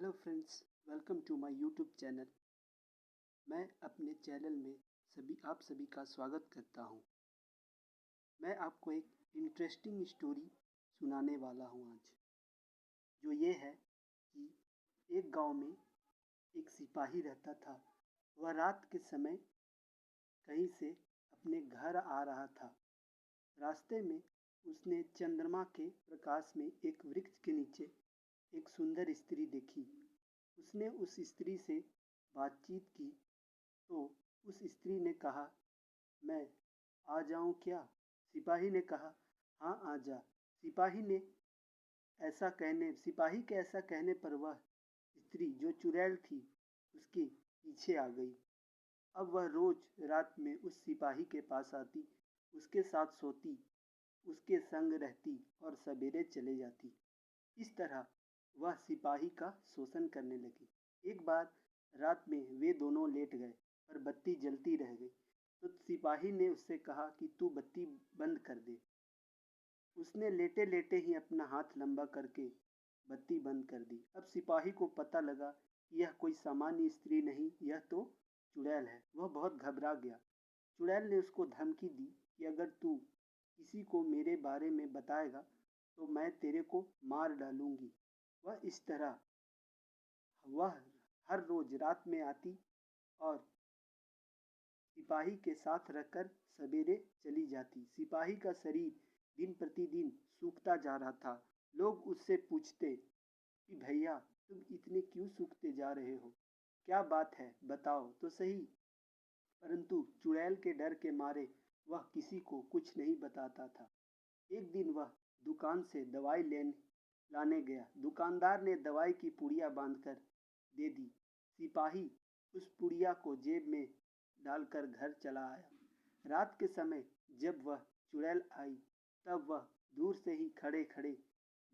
Hello friends, welcome to my YouTube channel. मैं अपने channel में आप सभी का स्वागत करता हूं। मैं आपको एक इंटरेस्टिंग स्टोरी सुनाने वाला हूं आज, जो ये है कि एक गांव में एक सिपाही रहता था। वह रात के समय कहीं से अपने घर आ रहा था। रास्ते में उसने चंद्रमा के प्रकाश में एक वृक्ष के नीचे एक सुंदर स्त्री देखी। उसने उस स्त्री से बातचीत की तो उस स्त्री ने कहा, मैं आ जाऊं क्या? सिपाही ने कहा, हाँ आ जा। सिपाही के ऐसा कहने पर वह स्त्री, जो चुड़ैल थी, उसके पीछे आ गई। अब वह रोज रात में उस सिपाही के पास आती, उसके साथ सोती, उसके संग रहती और सवेरे चले जाती। इस तरह वह सिपाही का शोषण करने लगी। एक बार रात में वे दोनों लेट गए पर बत्ती जलती रह गई, तो सिपाही ने उससे कहा कि तू बत्ती बंद कर दे। उसने लेटे लेटे ही अपना हाथ लंबा करके बत्ती बंद कर दी। अब सिपाही को पता लगा कि यह कोई सामान्य स्त्री नहीं, यह तो चुड़ैल है। वह बहुत घबरा गया। चुड़ैल ने उसको धमकी दी कि अगर तू किसी को मेरे बारे में बताएगा तो मैं तेरे को मार डालूंगी। वह हर रोज रात में आती और सिपाही के साथ रहकर सवेरे चली जाती। सिपाही का शरीर दिन प्रतिदिन सूखता जा रहा था। लोग उससे पूछते कि भैया, तुम इतने क्यों सूखते जा रहे हो? क्या बात है, बताओ तो सही। परंतु चुड़ैल के डर के मारे वह किसी को कुछ नहीं बताता था। एक दिन वह दुकान से दवाई लाने गया। दुकानदार ने दवाई की पुड़िया बांधकर दे दी। सिपाही उस पुड़िया को जेब में डालकर घर चला आया। रात के समय जब वह चुड़ैल आई, तब वह दूर से ही खड़े खड़े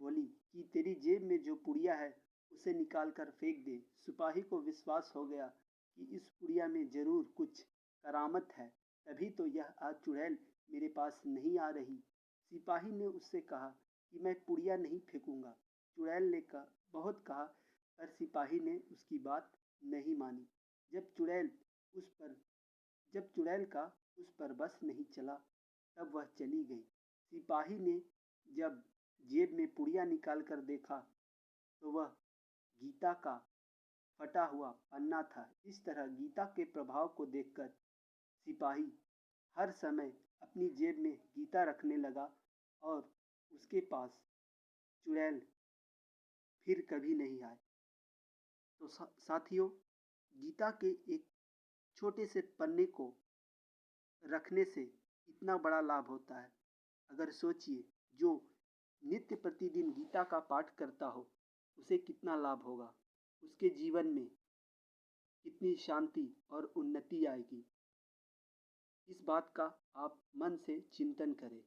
बोली कि तेरी जेब में जो पुड़िया है उसे निकाल कर फेंक दे। सिपाही को विश्वास हो गया कि इस पुड़िया में जरूर कुछ करामत है, तभी तो यह आज चुड़ैल मेरे पास नहीं आ रही। सिपाही ने उससे कहा कि मैं पुड़िया नहीं फेंकूंगा। चुड़ैल ने बहुत कहा, पर सिपाही ने उसकी बात नहीं मानी। जब चुड़ैल का उस पर बस नहीं चला, तब वह चली गई। सिपाही ने जब जेब में पुड़िया निकाल कर देखा तो वह गीता का फटा हुआ पन्ना था। इस तरह गीता के प्रभाव को देखकर सिपाही हर समय अपनी जेब में गीता रखने लगा और उसके पास चुड़ैल फिर कभी नहीं आए। तो साथियों, गीता के एक छोटे से पन्ने को रखने से इतना बड़ा लाभ होता है। अगर सोचिए, जो नित्य प्रतिदिन गीता का पाठ करता हो उसे कितना लाभ होगा, उसके जीवन में कितनी शांति और उन्नति आएगी। इस बात का आप मन से चिंतन करें।